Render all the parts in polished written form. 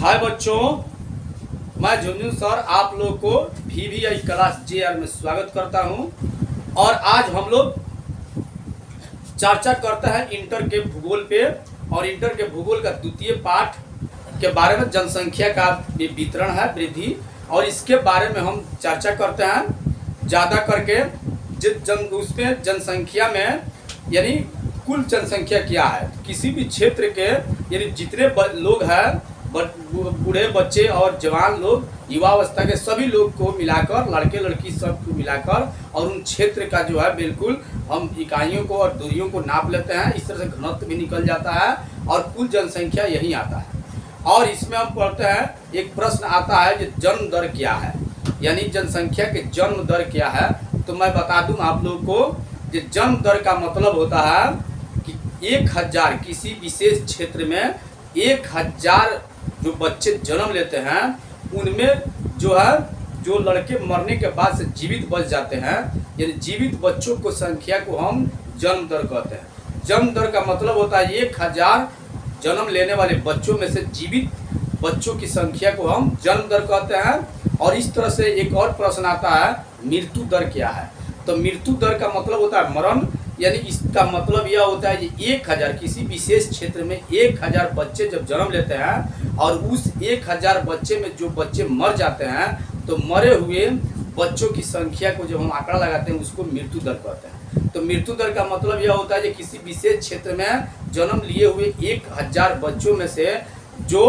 हाय बच्चों, मैं झुनझुन सर आप लोग को VVI क्लास JR में स्वागत करता हूं। और आज हम लोग चर्चा करते हैं इंटर के भूगोल पे। और इंटर के भूगोल का द्वितीय पाठ के बारे में जनसंख्या का वितरण है, वृद्धि, और इसके बारे में हम चर्चा करते हैं ज़्यादा करके। उसमें जनसंख्या में यानी कुल जनसंख्या क्या है, किसी भी क्षेत्र के यानी जितने लोग हैं, बूढ़े, बच्चे और जवान लोग, युवावस्था के सभी लोग को मिलाकर, लड़के लड़की सबको मिलाकर, और उन क्षेत्र का जो है बिल्कुल हम इकाइयों को और दूरियों को नाप लेते हैं। इस तरह से घनत्व भी निकल जाता है और कुल जनसंख्या यही आता है। और इसमें हम पढ़ते हैं, एक प्रश्न आता है कि जन्म दर क्या है, यानी जनसंख्या के जन्म दर क्या है। तो मैं बता दूं आप लोग को कि जन्म दर का मतलब होता है कि 1000 किसी विशेष क्षेत्र में 1000 जो बच्चे जन्म लेते हैं, उनमें जो है जो लड़के मरने के बाद से जीवित बच जाते हैं, यानी जीवित बच्चों को संख्या को हम जन्म दर कहते हैं। जन्म दर का मतलब होता है 1000 जन्म लेने वाले बच्चों में से जीवित बच्चों की संख्या को हम जन्म दर कहते हैं। और इस तरह से एक और प्रश्न आता है, मृत्यु दर क्या है। तो मृत्यु दर का मतलब होता है मरण, यानी इसका मतलब यह होता है कि 1000 किसी विशेष क्षेत्र में 1000 बच्चे जब जन्म लेते हैं और उस 1000 बच्चे में जो बच्चे मर जाते हैं, तो मरे हुए बच्चों की संख्या को जब हम आंकड़ा लगाते हैं उसको मृत्यु दर कहते हैं। तो मृत्यु दर का मतलब यह होता है कि किसी विशेष क्षेत्र में जन्म लिए हुए 1000 बच्चों में से जो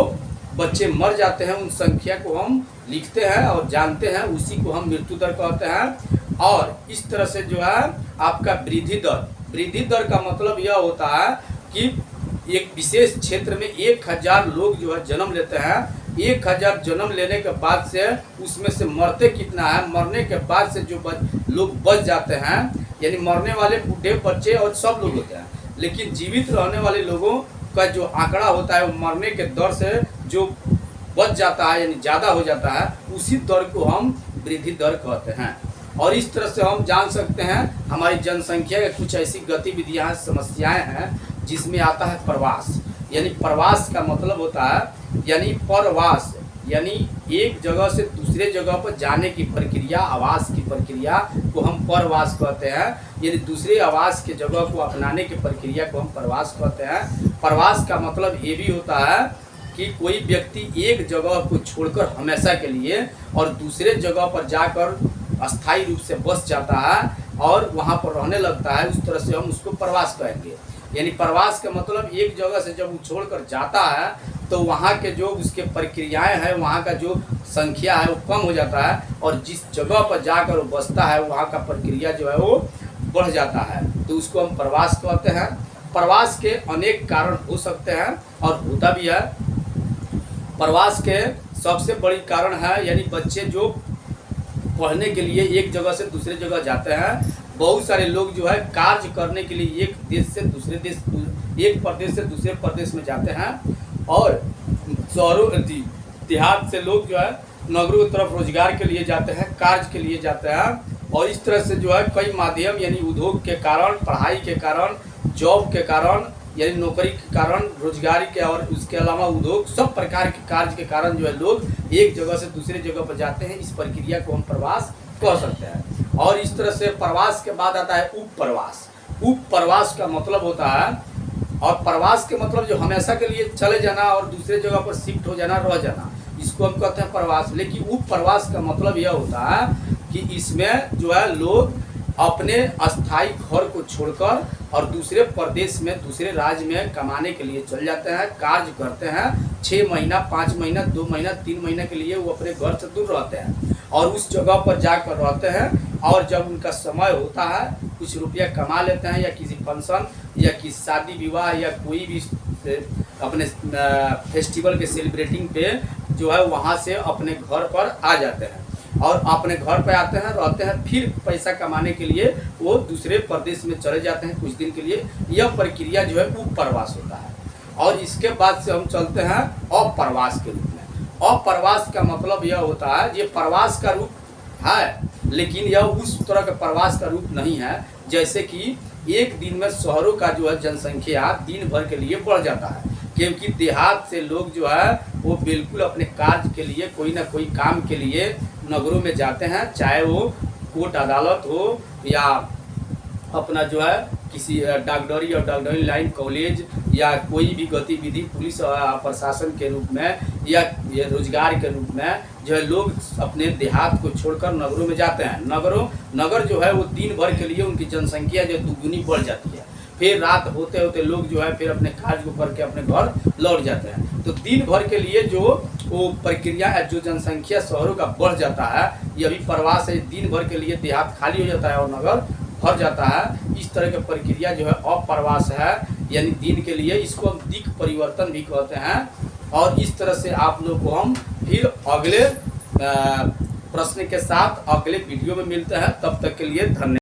बच्चे मर जाते हैं, उन संख्या को हम लिखते हैं और जानते हैं, उसी को हम मृत्यु दर कहते हैं। और इस तरह से जो है आपका वृद्धि दर का मतलब यह होता है कि एक विशेष क्षेत्र में 1000 लोग जो है जन्म लेते हैं, 1000 जन्म लेने के बाद से उसमें से मरते कितना है, मरने के बाद से जो लोग बच जाते हैं, यानी मरने वाले बूढ़े, बच्चे और सब लोग होते हैं, लेकिन जीवित रहने वाले लोगों का जो आंकड़ा होता है वो मरने के दर से जो बच जाता है यानी ज़्यादा हो जाता है, उसी दर को हम वृद्धि दर कहते हैं। और इस तरह से हम जान सकते हैं हमारी जनसंख्या के कुछ ऐसी गतिविधियाँ, समस्याएं हैं जिसमें आता है प्रवास। यानी प्रवास का मतलब होता है यानी परवास, यानी एक जगह से दूसरे जगह पर जाने की प्रक्रिया, आवास की प्रक्रिया को हम परवास कहते हैं। यानी दूसरे आवास के जगह को अपनाने की प्रक्रिया को हम प्रवास कहते हैं। प्रवास का मतलब ये भी होता है कि कोई व्यक्ति एक जगह को छोड़कर हमेशा के लिए और दूसरे जगह पर जाकर अस्थायी रूप से बस जाता है और वहाँ पर रहने लगता है, उस तरह से हम उसको प्रवास कहेंगे। यानी प्रवास का मतलब एक जगह से जब वो छोड़कर जाता है तो वहाँ के जो उसके प्रक्रियाएं हैं, वहाँ का जो संख्या है वो कम हो जाता है, और जिस जगह पर जाकर वो बसता है वहाँ का प्रक्रिया जो है वो बढ़ जाता है, तो उसको हम प्रवास कहते हैं। प्रवास के अनेक कारण हो सकते हैं और होता भी है। प्रवास के सबसे बड़ी कारण है यानी बच्चे जो पढ़ने के लिए एक जगह से दूसरे जगह जाते हैं। बहुत सारे लोग जो है कार्य करने के लिए एक देश से दूसरे देश, एक प्रदेश से दूसरे प्रदेश में जाते हैं, और शहरों देहात से लोग जो है नगरों की तरफ रोजगार के लिए जाते हैं, कार्य के लिए जाते हैं। और इस तरह से जो है कई माध्यम यानी उद्योग के कारण, पढ़ाई के कारण, जॉब के कारण, यानी नौकरी के कारण, रोजगारी के, और उसके अलावा उद्योग, सब प्रकार के कार्य के कारण जो है लोग एक जगह से दूसरे जगह पर जाते हैं। इस प्रक्रिया को हम प्रवास कह सकते हैं। और इस तरह से प्रवास के बाद आता है उपप्रवास। उपप्रवास का मतलब होता है, और प्रवास के मतलब जो हमेशा के लिए चले जाना और दूसरे जगह पर शिफ्ट हो जाना, रह जाना, इसको हम कहते हैं प्रवास। लेकिन उपप्रवास का मतलब यह होता है कि इसमें जो है लोग अपने अस्थायी घर को छोड़कर और दूसरे प्रदेश में, दूसरे राज्य में कमाने के लिए चल जाते हैं, कार्य करते हैं। 6 महीना, 5 महीना, 2 महीना, 3 महीने के लिए वो अपने घर से दूर रहते हैं और उस जगह पर जाकर रहते हैं। और जब उनका समय होता है, कुछ रुपया कमा लेते हैं, या किसी फंक्शन या किसी शादी विवाह या कोई भी अपने फेस्टिवल के सेलिब्रेटिंग पे जो है वहाँ से अपने घर पर आ जाते हैं और अपने घर पे आते हैं, रहते हैं, फिर पैसा कमाने के लिए वो दूसरे प्रदेश में चले जाते हैं कुछ दिन के लिए। यह प्रक्रिया जो है उपप्रवास होता है। और इसके बाद से हम चलते हैं अप्रवास के रूप में। अप्रवास का मतलब यह होता है, ये प्रवास का रूप है लेकिन यह उस तरह का प्रवास का रूप नहीं है जैसे कि एक दिन में शहरों का जो है जनसंख्या दिन भर के लिए बढ़ जाता है। क्योंकि देहात से लोग जो है वो बिल्कुल अपने कार्य के लिए कोई ना कोई काम के लिए नगरों में जाते हैं, चाहे वो कोर्ट अदालत हो या अपना जो है किसी डॉक्टरी और डॉक्टरी लाइन कॉलेज या कोई भी गतिविधि पुलिस प्रशासन के रूप में या रोजगार के रूप में जो है लोग अपने देहात को छोड़कर नगरों में जाते हैं। नगर जो है वो दिन भर के लिए उनकी जनसंख्या जो दुगुनी बढ़ जाती है, फिर रात होते होते लोग जो है फिर अपने कार्य को करके अपने घर लौट जाते हैं। तो दिन भर के लिए जो वो प्रक्रिया है, जो जनसंख्या शहरों का बढ़ जाता है, ये अभी प्रवास है, दिन भर के लिए देहात खाली हो जाता है और नगर भर जाता है। इस तरह की प्रक्रिया जो है अप्रवास है, यानी दिन के लिए, इसको हम दिक् परिवर्तन भी कहते हैं। और इस तरह से आप लोग को हम फिर अगले प्रश्न के साथ अगले वीडियो में मिलते हैं। तब तक के लिए धन्यवाद।